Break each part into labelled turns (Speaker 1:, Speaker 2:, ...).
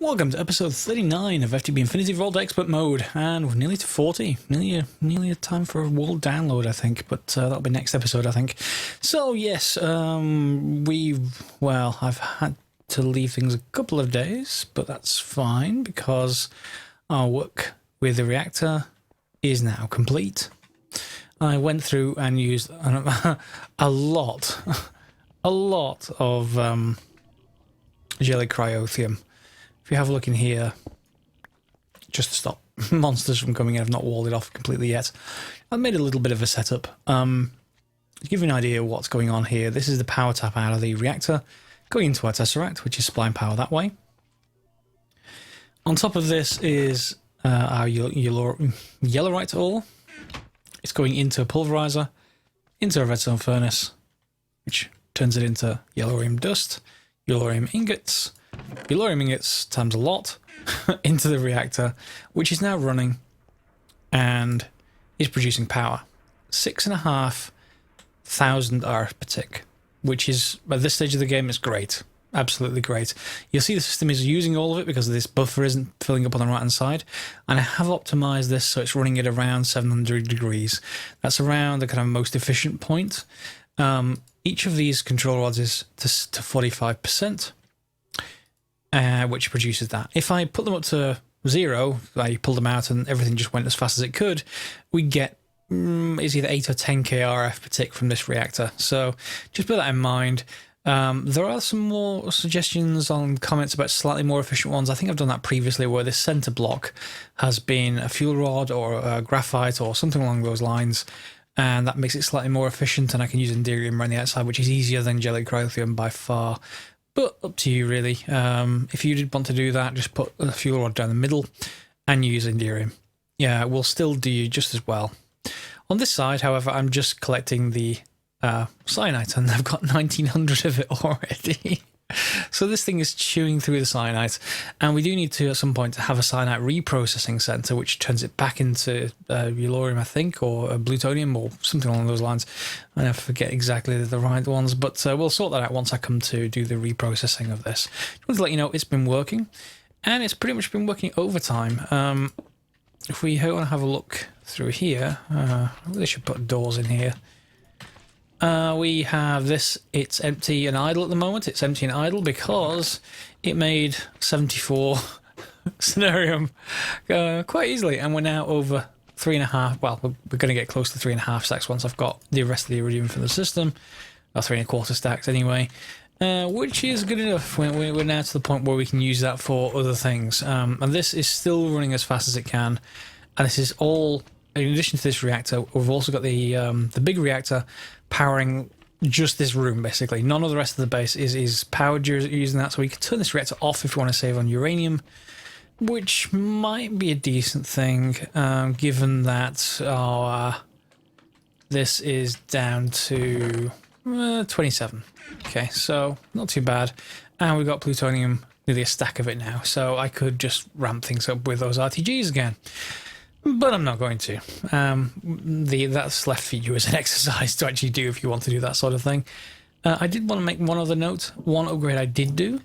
Speaker 1: Welcome to episode 39 of FTB Infinity Evolved Expert Mode, and we're nearly to 40. Nearly a time for a world download, I think, but that'll be next episode, I think. So yes, I've had to leave things a couple of days, but that's fine because our work with the reactor is now complete. I went through and used a lot of jelly cryothium. If you have a look in here, just to stop monsters from coming in, I've not walled it off completely yet. I've made a little bit of a setup. To give you an idea of what's going on here, this is the power tap out of the reactor, going into our tesseract, which is supplying power that way. On top of this is our yellowite ore. It's going into a pulverizer, into a redstone furnace, which turns it into yellorium dust, yellorium ingots times a lot into the reactor, which is now running and is producing power. 6,500 hours per tick, which is, at this stage of the game, is great. Absolutely great. You'll see the system is using all of it because this buffer isn't filling up on the right hand side, and I have optimized this so it's running at around 700 degrees. That's around the kind of most efficient point. Each of these control rods is to 45%. Which produces that. If I put them up to 0, I pulled them out and everything just went as fast as it could, we get it's either 8 or 10k RF per tick from this reactor. So just bear that in mind. There are some more suggestions on comments about slightly more efficient ones. I think I've done that previously, where this center block has been a fuel rod or a graphite or something along those lines, and that makes it slightly more efficient, and I can use Enderium around the outside, which is easier than jelly cryothium by far. But up to you, really. If you did want to do that, just put a fuel rod down the middle and use Enderium. Yeah, it will still do just as well. On this side, however, I'm just collecting the cyanite, and I've got 1900 of it already. So this thing is chewing through the cyanite, and we do need to, at some point, have a cyanite reprocessing center, which turns it back into yellorium, I think, or plutonium, or something along those lines. I forget exactly the right ones, but we'll sort that out once I come to do the reprocessing of this. Just want to let you know it's been working, and it's pretty much been working overtime. If we want to have a look through here, they should put doors in here. We have this, it's empty and idle at the moment. It's empty and idle because it made 74 scenarium quite easily, and we're now over 3.5, well, we're going to get close to 3.5 stacks once I've got the rest of the iridium from the system, or 3.25 stacks anyway, which is good enough. We're now to the point where we can use that for other things, and this is still running as fast as it can, and this is all, in addition to this reactor, we've also got the big reactor powering just this room, basically. None of the rest of the base is powered using that, so we can turn this reactor off if we want to save on uranium, which might be a decent thing, given that this is down to 27. Okay, so not too bad. And we've got plutonium, nearly a stack of it now, so I could just ramp things up with those RTGs again. But I'm not going to. That's left for you as an exercise to actually do if you want to do that sort of thing. I did want to make one other note. One upgrade I did do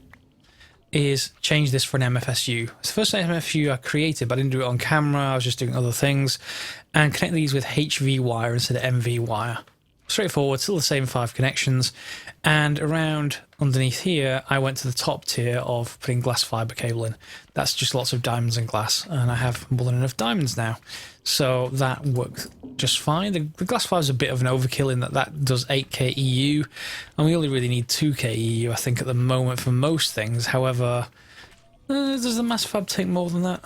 Speaker 1: is change this for an MFSU. It's the first MFSU I created, but I didn't do it on camera. I was just doing other things. And connect these with HV wire instead of MV wire. Straightforward, still the same 5 connections. And around underneath here, I went to the top tier of putting glass fiber cable in. That's just lots of diamonds and glass, and I have more than enough diamonds now. So that worked just fine. The glass fiber is a bit of an overkill in that does 8k EU, and we only really need 2k EU, I think, at the moment for most things. However, does the mass fab take more than that?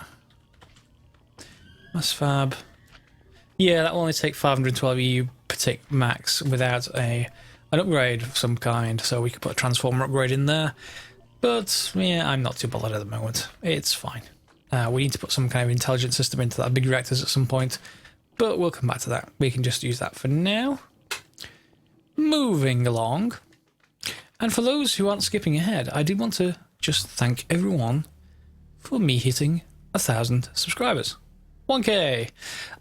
Speaker 1: Mass fab. Yeah, that will only take 512 EU per tick max without an upgrade of some kind, so we could put a transformer upgrade in there. But yeah, I'm not too bothered at the moment. It's fine. We need to put some kind of intelligent system into that big reactors at some point, but we'll come back to that. We can just use that for now. Moving along. And for those who aren't skipping ahead, I did want to just thank everyone for me hitting 1,000 subscribers. 1k!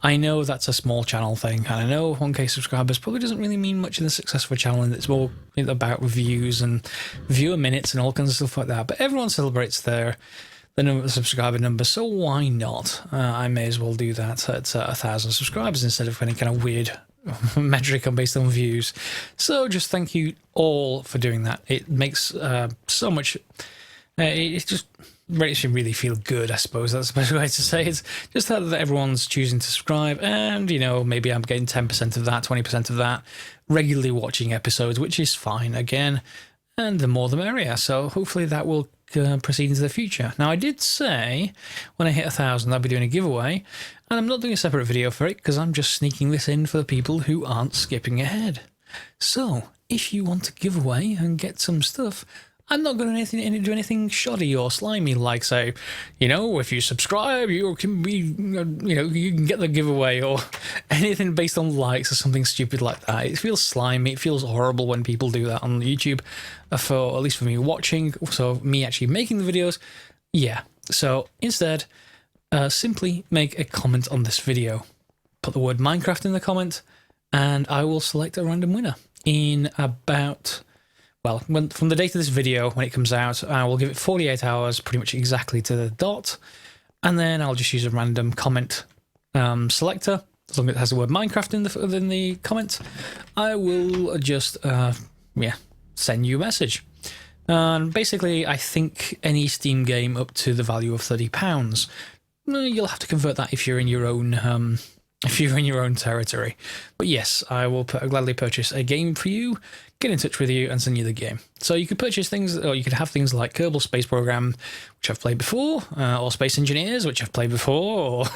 Speaker 1: I know that's a small channel thing, and I know 1k subscribers probably doesn't really mean much in the success of a channel, and it's more about views and viewer minutes and all kinds of stuff like that, but everyone celebrates their the subscriber number, so why not? I may as well do that at 1,000 subscribers instead of any kind of weird metric based on views. So just thank you all for doing that. It makes so much. It just makes you really feel good, I suppose. That's the best way to say it. Just that everyone's choosing to subscribe, and maybe I'm getting 10% of that, 20% of that, regularly watching episodes, which is fine again. And the more the merrier. So hopefully that will proceed into the future. Now, I did say when I hit 1,000 I'll be doing a giveaway, and I'm not doing a separate video for it because I'm just sneaking this in for the people who aren't skipping ahead. So if you want to give away and get some stuff, I'm not going to do anything shoddy or slimy, like say, if you subscribe, you can be, you can get the giveaway, or anything based on likes or something stupid like that. It feels slimy. It feels horrible when people do that on YouTube, at least for me watching. So me actually making the videos, yeah. So instead, simply make a comment on this video. Put the word Minecraft in the comment, and I will select a random winner in about... Well, from the date of this video, when it comes out, I will give it 48 hours, pretty much exactly to the dot, and then I'll just use a random comment selector. As long as it has the word Minecraft in the comment, I will just send you a message. And basically, I think any Steam game up to the value of £30, you'll have to convert that if you're in your own territory. But yes, I will gladly purchase a game for you, get in touch with you, and send you the game. So you could purchase things, or you could have things like Kerbal Space Program, which I've played before, or Space Engineers, which I've played before, or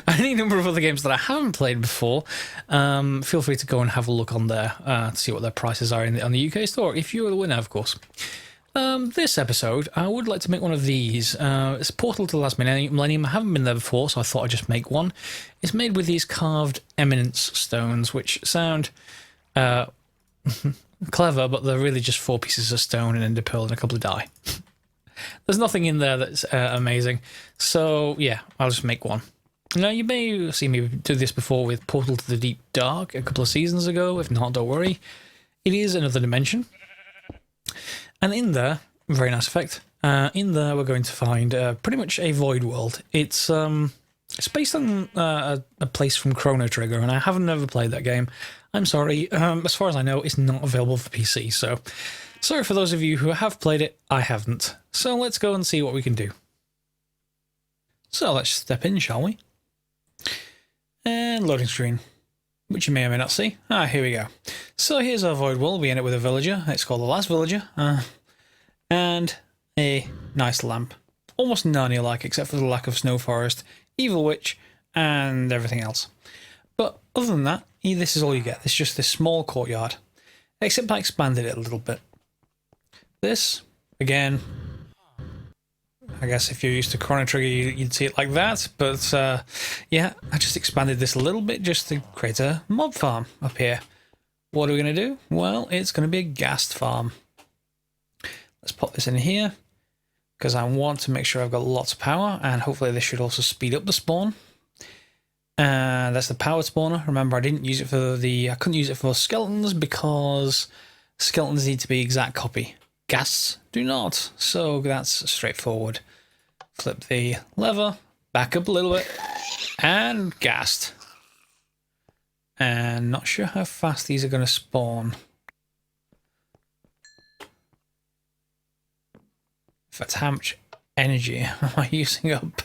Speaker 1: any number of other games that I haven't played before. Feel free to go and have a look on there to see what their prices are on the UK store, if you're the winner, of course. This episode, I would like to make one of these. It's Portal to the Last Millennium. I haven't been there before, so I thought I'd just make one. It's made with these carved eminence stones, which sound clever, but they're really just 4 pieces of stone and enderpearl and a couple of dye. There's nothing in there that's amazing. So, yeah, I'll just make one. Now, you may see me do this before with Portal to the Deep Dark a couple of seasons ago. If not, don't worry. It is another dimension. And in there, very nice effect, in there we're going to find pretty much a void world. It's based on a place from Chrono Trigger, and I haven't ever played that game. I'm sorry. As far as I know, it's not available for PC, so sorry for those of you who have played it. I haven't. So let's go and see what we can do. So let's step in, shall we? And loading screen, which you may or may not see. Here we go. So here's our void world. We end up with a villager. It's called the Last Villager. And a nice lamp. Almost Narnia-like, except for the lack of snow forest, evil witch, and everything else. But other than that, this is all you get. It's just this small courtyard. Except I expanded it a little bit. This, again, I guess if you're used to Chrono Trigger, you'd see it like that. But yeah, I just expanded this a little bit just to create a mob farm up here. What are we going to do? Well, it's going to be a ghast farm. Let's pop this in here because I want to make sure I've got lots of power, and hopefully this should also speed up the spawn. And that's the powered spawner. Remember, I couldn't use it for skeletons because skeletons need to be exact copy. Ghasts do not. So that's straightforward. Flip the lever, back up a little bit, and ghast. And not sure how fast these are going to spawn. In fact, how much energy am I using up?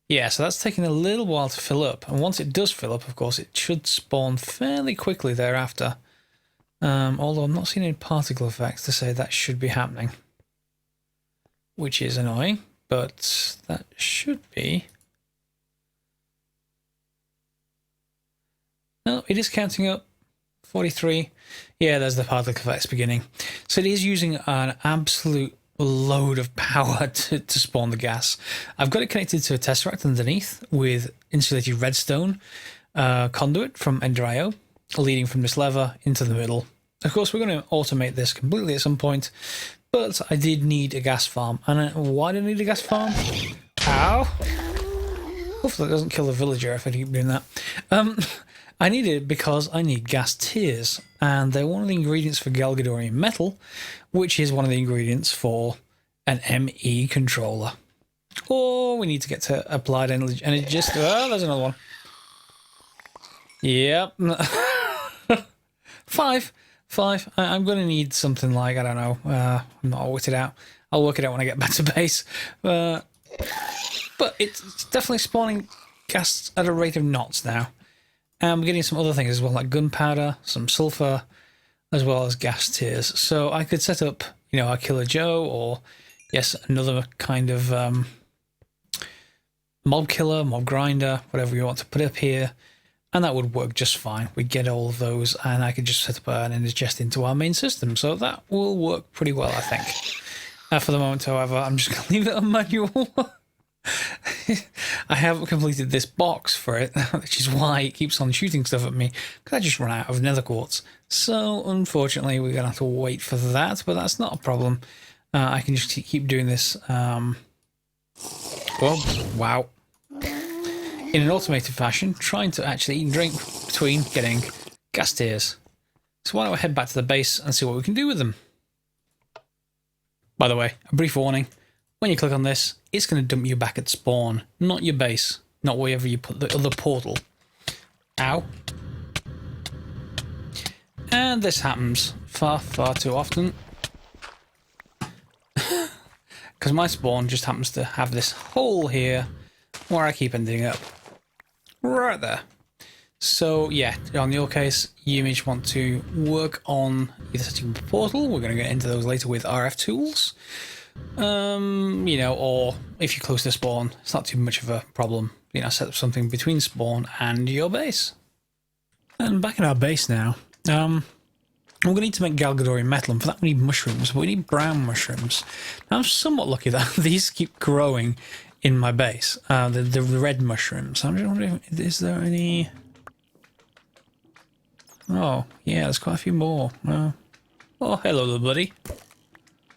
Speaker 1: Yeah, so that's taking a little while to fill up. And once it does fill up, of course, it should spawn fairly quickly thereafter. Although I'm not seeing any particle effects to say that should be happening. Which is annoying, but that should be. No, it is counting up. 43. Yeah, there's the particle effects beginning. So it is using an absolute load of power to spawn the gas. I've got it connected to a tesseract underneath with insulated redstone conduit from Ender.io leading from this lever into the middle. Of course, we're going to automate this completely at some point, but I did need a gas farm. And why do I need a gas farm? Ow! Hopefully that doesn't kill the villager if I keep doing that. I need it because I need gas tears, and they're one of the ingredients for Galgadorian metal, which is one of the ingredients for an ME controller. Oh, we need to get to applied energy. And it just, oh, there's another one. Yep. Five. I'm going to need something like, I don't know. I'm not worked it out. I'll work it out when I get back to base. But it's definitely spawning ghasts at a rate of knots now. And we're getting some other things as well, like gunpowder, some sulfur, as well as gas tiers. So I could set up, you know, a Killer Joe, or yes, another kind of mob killer, mob grinder, whatever you want to put up here, and that would work just fine. We get all of those, and I could just set up an energy chest into our main system. So that will work pretty well, I think. For the moment, however, I'm just going to leave it on manual. I haven't completed this box for it, which is why it keeps on shooting stuff at me, because I just run out of nether quartz. So, unfortunately, we're going to have to wait for that, but that's not a problem. I can just keep doing this. Oh, wow. In an automated fashion, trying to actually eat and drink between getting gas tiers. So why don't I head back to the base and see what we can do with them. By the way, a brief warning. When you click on this, it's going to dump you back at spawn, not your base, not wherever you put the other portal. Ow. And this happens far too often. Because my spawn just happens to have this hole here where I keep ending up. Right there. So yeah, on your case, you may want to work on either setting up a portal. We're going to get into those later with RF tools. You know, or if you're close to spawn, it's not too much of a problem. You know, set up something between spawn and your base. And back in our base now, we're going to need to make Galgadorian metal, and for that we need mushrooms, but we need brown mushrooms. Now, I'm somewhat lucky that these keep growing in my base, the red mushrooms. I'm just wondering, is there any... Oh, yeah, there's quite a few more. Oh, hello there, buddy.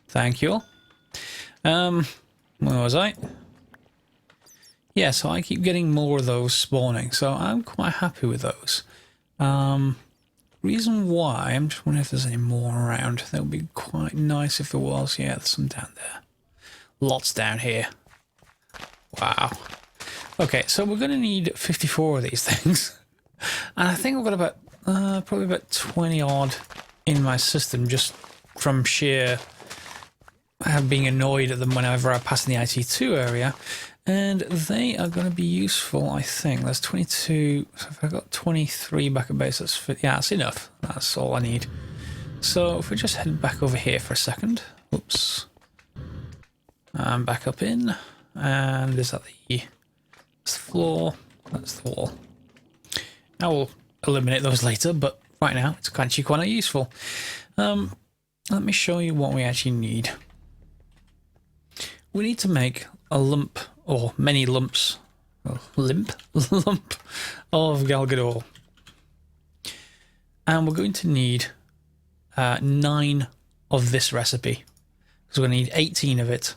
Speaker 1: Thank you. Where was I? Yeah, so I keep getting more of those spawning, so I'm quite happy with those. Reason why, I'm just wondering if there's any more around. That would be quite nice if there was. Yeah, there's some down there. Lots down here. Wow. Okay, so we're going to need 54 of these things. And I think I've got about, probably about 20 odd in my system, just from sheer being annoyed at them whenever I pass in the AE2 area. And they are going to be useful, I think. There's 22, so if I've got 23 back at base, that's fit. Yeah, that's enough. That's all I need. So if we just head back over here for a second. Oops. And back up in. And is that that's the floor? That's the wall. I will eliminate those later, but right now it's actually quite useful. Let me show you what we actually need. We need to make a lump, or many lumps, lump of Galgador. And we're going to need 9 of this recipe, because we're going to need 18 of it.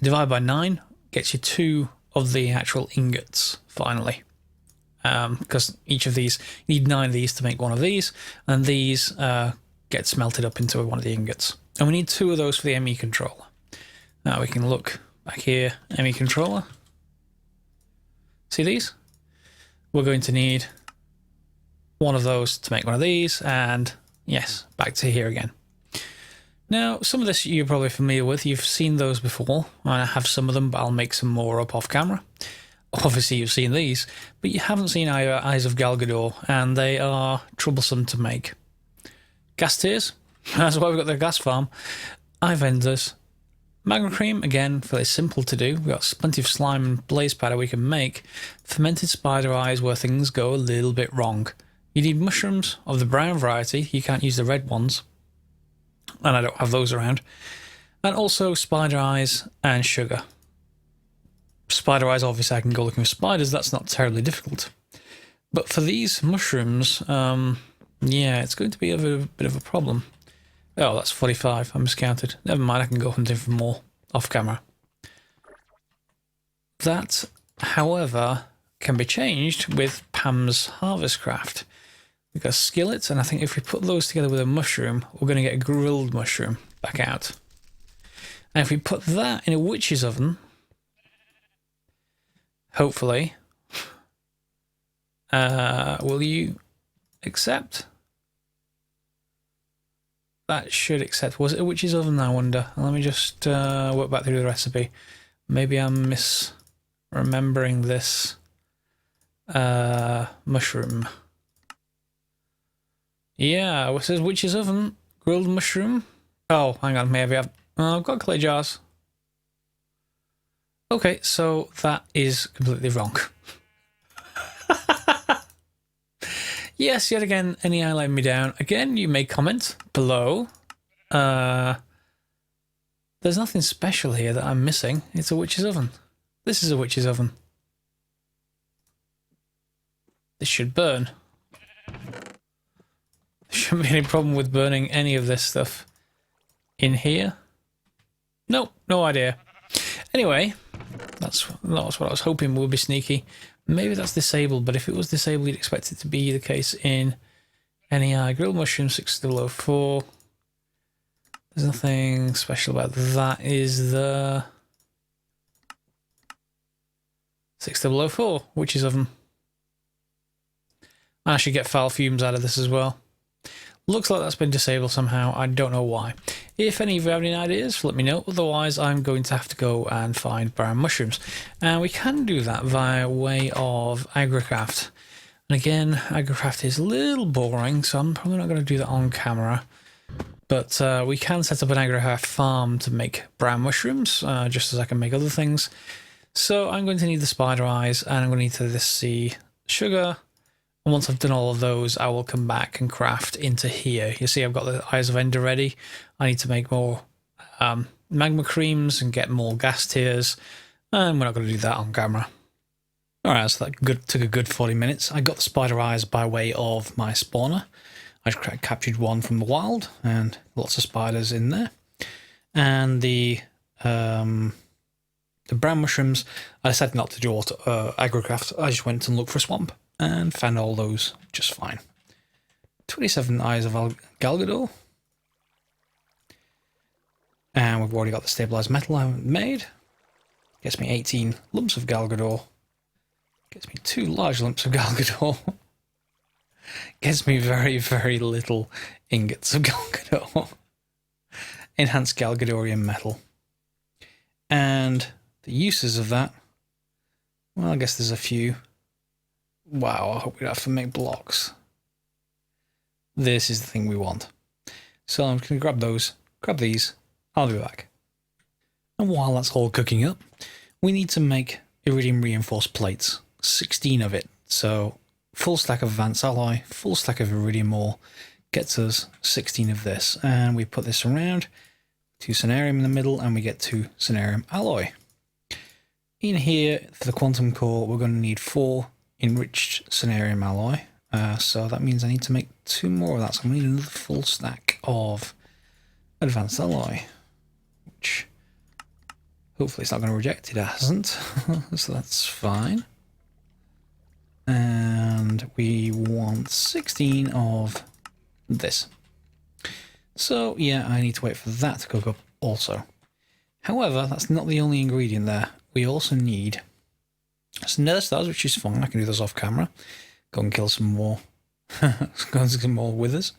Speaker 1: Divide by 9 gets you 2 of the actual ingots, finally. Because each of these, you need 9 of these to make one of these, and these get smelted up into one of the ingots. And we need 2 of those for the ME controller. Now we can look back here, ME controller. See these? We're going to need 1 of those to make one of these, and yes, back to here again. Now, some of this you're probably familiar with. You've seen those before. I have some of them, but I'll make some more up off camera. Obviously, you've seen these, but you haven't seen Eyes of Galgador, and they are troublesome to make. Gas tiers, that's why we've got the gas farm. Eye vendors. Magma cream, again, fairly simple to do. We've got plenty of slime and blaze powder we can make. Fermented spider eyes, where things go a little bit wrong. You need mushrooms of the brown variety. You can't use the red ones. And I don't have those around. And also spider eyes and sugar. Spider eyes, obviously I can go looking for spiders. That's not terribly difficult. But for these mushrooms, yeah, it's going to be a bit of a problem. Oh, that's 45. I miscounted. Never mind, I can go hunting for more off camera. That, however, can be changed with Pam's Harvest Craft. We've got skillets, and I think if we put those together with a mushroom, we're going to get a grilled mushroom back out. And if we put that in a witch's oven, hopefully, will you accept? That should accept. Was it a witch's oven, I wonder? Let me just work back through the recipe. Maybe I'm misremembering this mushroom. Yeah, it says witch's oven, grilled mushroom. Oh, hang on, maybe I've got clay jars. Okay, so that is completely wrong. Yes, yet again, any eye letting me down. Again, you may comment below. There's nothing special here that I'm missing. It's a witch's oven. This is a witch's oven. This should burn. There shouldn't be any problem with burning any of this stuff in here. Nope, no idea. Anyway, that's what I was hoping would be sneaky. Maybe that's disabled, but if it was disabled, you'd expect it to be the case in NEI. Grilled mushroom 6004. There's nothing special about that. Is the 6004, witch's oven. I should get foul fumes out of this as well. Looks like that's been disabled somehow. I don't know why. If any of you have any ideas, let me know. Otherwise, I'm going to have to go and find brown mushrooms. And we can do that via way of agricraft. And again, agricraft is a little boring, so I'm probably not going to do that on camera. But we can set up an agricraft farm to make brown mushrooms, just as I can make other things. So I'm going to need the spider eyes, and I'm going to need this sea sugar. And once I've done all of those, I will come back and craft into here. You see I've got the Eyes of Ender ready. I need to make more magma creams and get more gas tiers. And we're not going to do that on camera. Alright, so that took a good 40 minutes. I got the spider eyes by way of my spawner. I captured one from the wild and lots of spiders in there. And the brown mushrooms, I decided not to do auto agricraft. I just went and looked for a swamp and found all those just fine. 27 Eyes of Galgador. And we've already got the stabilized metal I made. Gets me 18 lumps of Galgador. Gets me 2 large lumps of Galgador. Gets me very, very little ingots of Galgador. Enhanced Galgadorian metal. And the uses of that, well, I guess there's a few. Wow, I hope we don't have to make blocks. This is the thing we want. So I'm going to grab these, I'll be back. And while that's all cooking up, we need to make iridium reinforced plates, 16 of it. So full stack of advanced alloy, full stack of iridium ore gets us 16 of this. And we put this around, 2 Cenarium in the middle, and we get 2 Cenarium alloy. In here, for the quantum core, we're going to need 4 enriched Cenarium alloy. So that means I need to make 2 more of that. So I'm going to need another full stack of advanced alloy, which hopefully it's not going to reject. It hasn't. So that's fine. And we want 16 of this. So yeah, I need to wait for that to cook up also. However, that's not the only ingredient there. We also need some nether stars, which is fine. I can do those off camera. Go and kill some more. Go and kill some more withers.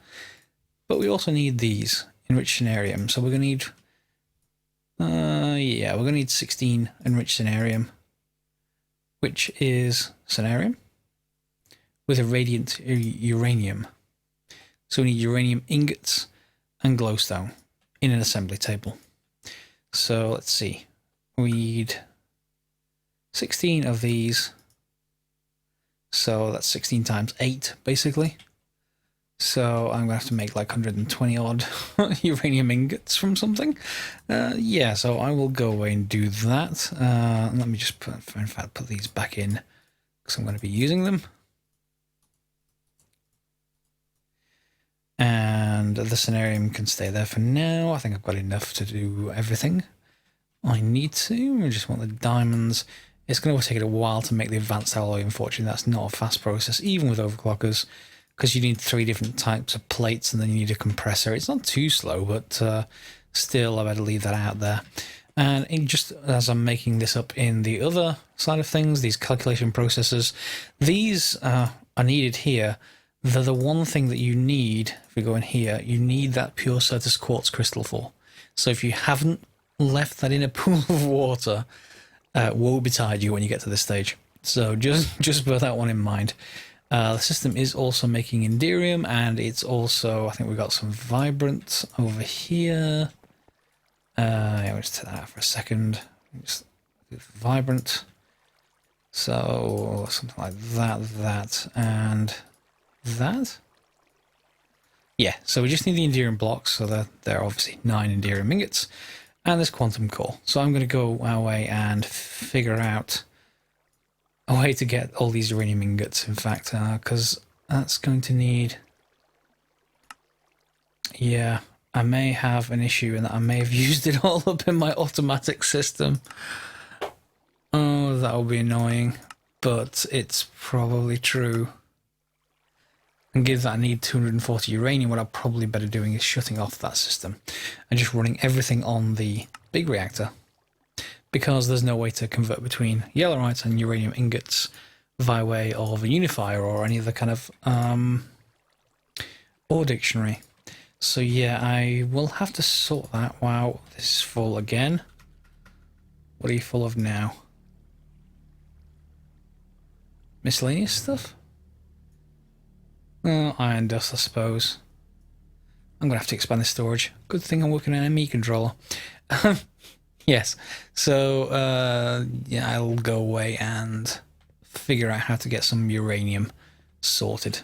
Speaker 1: But we also need these enriched cenarium. So we're going to need, we're going to need 16 enriched cenarium, which is cenarium with a radiant uranium. So we need uranium ingots and glowstone in an assembly table. So let's see. We need 16 of these. So that's 16 times 8, basically. So I'm going to have to make like 120 odd uranium ingots from something. Yeah, so I will go away and do that. Let me just put these back in because I'm going to be using them. And the cenarium can stay there for now. I think I've got enough to do everything I need to. I just want the diamonds. It's going to take it a while to make the advanced alloy. Unfortunately, that's not a fast process, even with overclockers, because you need 3 different types of plates and then you need a compressor. It's not too slow, but still I better leave that out there. And just as I'm making this up in the other side of things, these calculation processes, these are needed here. They're the one thing that you need, if we go in here, you need that pure Certus quartz crystal for. So if you haven't left that in a pool of water, woe betide you when you get to this stage. So just bear that one in mind. The system is also making Inderium, and it's also, I think we've got some Vibrant over here. Yeah, we'll just take that out for a second. Just do Vibrant. So something like that, and that. Yeah, so we just need the Inderium blocks, so there are obviously 9 Inderium ingots, and this quantum core. So I'm going to go our way and figure out a way to get all these uranium ingots, in fact, because that's going to need... Yeah, I may have an issue in that I may have used it all up in my automatic system. Oh, that will be annoying, but it's probably true. And given that I need 240 uranium, what I'll probably better doing is shutting off that system and just running everything on the big reactor, because there's no way to convert between yellowite and uranium ingots via way of a unifier or any other kind of ore dictionary. So yeah, I will have to sort that. Wow, this is full again. What are you full of now? Miscellaneous stuff? Oh, iron dust, I suppose. I'm going to have to expand this storage. Good thing I'm working on an ME controller. Yes, so yeah, I'll go away and figure out how to get some uranium sorted.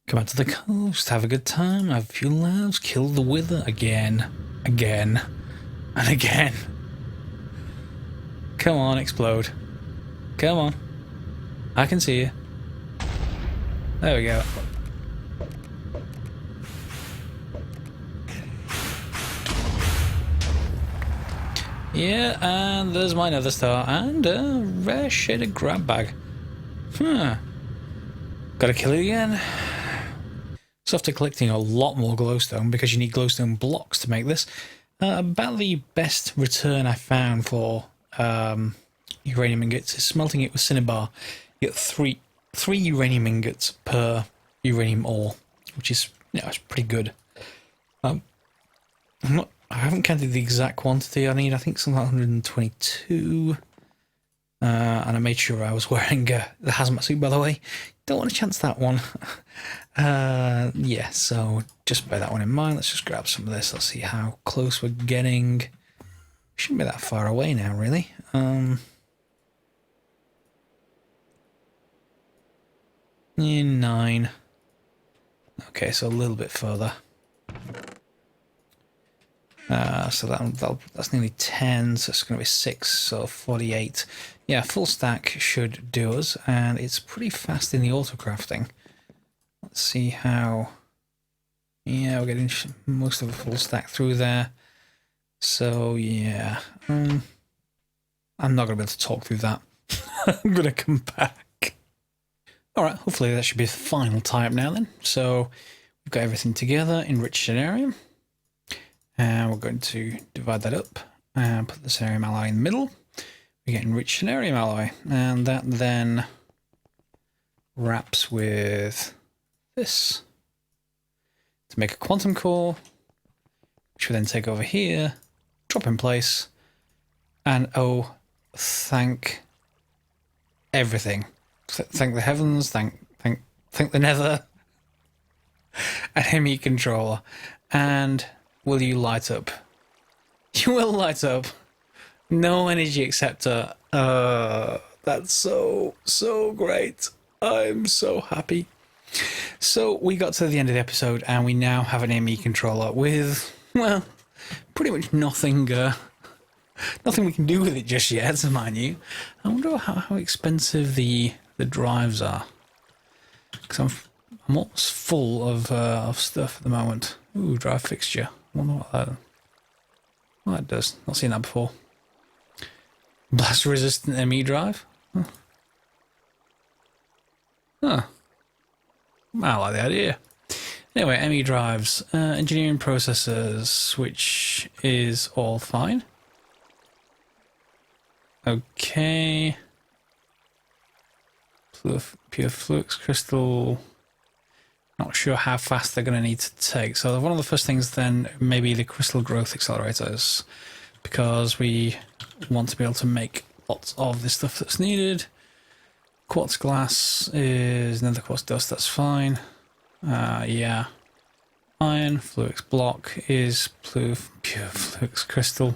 Speaker 1: Come out to the coast, have a good time, have a few laughs, kill the wither again, and again. Come on, explode. Come on. I can see you. There we go. Yeah, and there's my nether star, and a rare shaded grab bag. Gotta kill it again. So after collecting a lot more glowstone, because you need glowstone blocks to make this, about the best return I found for uranium ingots is smelting it with cinnabar. You get three uranium ingots per uranium ore, which is, it's pretty good. I haven't counted the exact quantity I need. I think something like 122. And I made sure I was wearing the hazmat suit, by the way. Don't want to chance that one. Yeah, so just bear that one in mind. Let's just grab some of this. Let's see how close we're getting. Shouldn't be that far away now, really. In 9. Okay, so a little bit further. So that's nearly 10, so it's going to be 6, so 48. Yeah, full stack should do us, and it's pretty fast in the auto-crafting. Let's see how... Yeah, we're getting most of a full stack through there. So, yeah. I'm not going to be able to talk through that. I'm going to come back. Alright, hopefully that should be the final tie-up now then. So, we've got everything together, enriched area. And we're going to divide that up and put the cerium alloy in the middle. We get enriched cerium alloy, and that then wraps with this to make a quantum core, which we then take over here, drop in place, and oh, thank everything. Thank the heavens, thank the nether, an ME controller, and will you light up? You will light up. No energy acceptor. That's so great. I'm so happy. So we got to the end of the episode, and we now have an ME controller with, well, pretty much nothing. Nothing we can do with it just yet, mind you. I wonder how expensive the drives are, because I'm almost full of stuff at the moment. Ooh, drive fixture. I wonder what that does. Not seen that before. Blast resistant ME drive. Huh. I like the idea. Anyway, ME drives, engineering processes, which is all fine. Okay. Pure flux crystal. Not sure how fast they're going to need to take. So one of the first things then maybe the crystal growth accelerators, because we want to be able to make lots of this stuff that's needed. Quartz glass is another quartz dust, that's fine. Yeah. Iron flux block is pure flux crystal.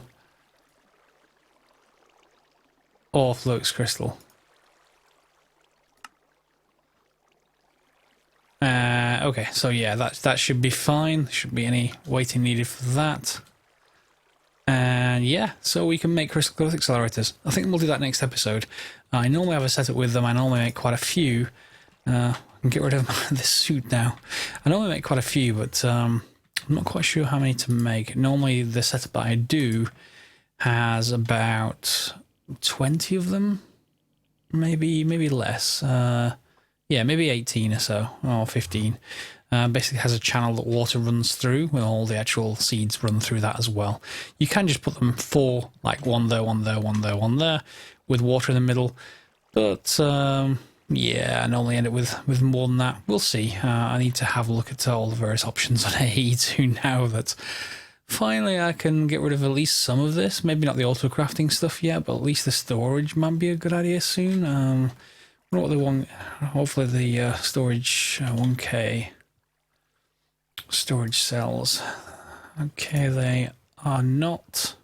Speaker 1: Or flux crystal. Okay, so yeah, that should be fine. There shouldn't be any waiting needed for that. And yeah, so we can make crystal growth accelerators. I think we'll do that next episode. I normally have a setup with them. I normally make quite a few. I can get rid of this suit now. I normally make quite a few, but I'm not quite sure how many to make. Normally the setup that I do has about 20 of them. Maybe less. Yeah, maybe 18 or so, or 15. Basically has a channel that water runs through, and all the actual seeds run through that as well. You can just put them four, like one there, one there, one there, one there, with water in the middle. But yeah, I normally end up with more than that. We'll see. I need to have a look at all the various options on AE2 now that finally I can get rid of at least some of this. Maybe not the auto crafting stuff yet, but at least the storage might be a good idea soon. What they want, hopefully the storage 1K storage cells. Okay, they are not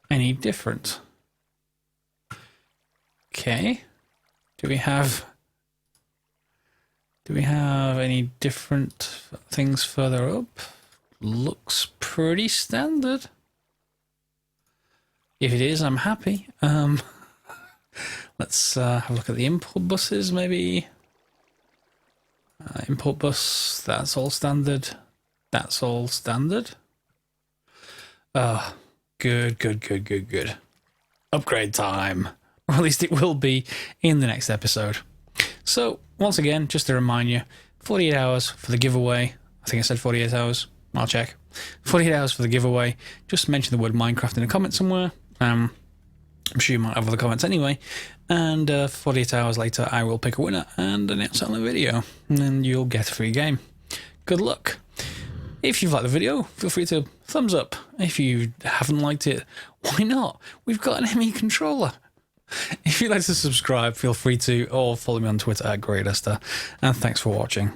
Speaker 1: any different. Okay, do we have any different things further up? Looks pretty standard. If it is, I'm happy. Let's have a look at the import buses, maybe. Import bus, that's all standard. That's all standard. Good. Upgrade time. Or at least it will be in the next episode. So, once again, just to remind you, 48 hours for the giveaway. I think I said 48 hours. I'll check. 48 hours for the giveaway. Just mention the word Minecraft in a comment somewhere. I'm sure you might have other comments anyway. And 48 hours later, I will pick a winner and announce it on the video. And then you'll get a free game. Good luck. If you've liked the video, feel free to thumbs up. If you haven't liked it, why not? We've got an ME controller. If you'd like to subscribe, feel free to, or follow me on Twitter @GreatEster. And thanks for watching.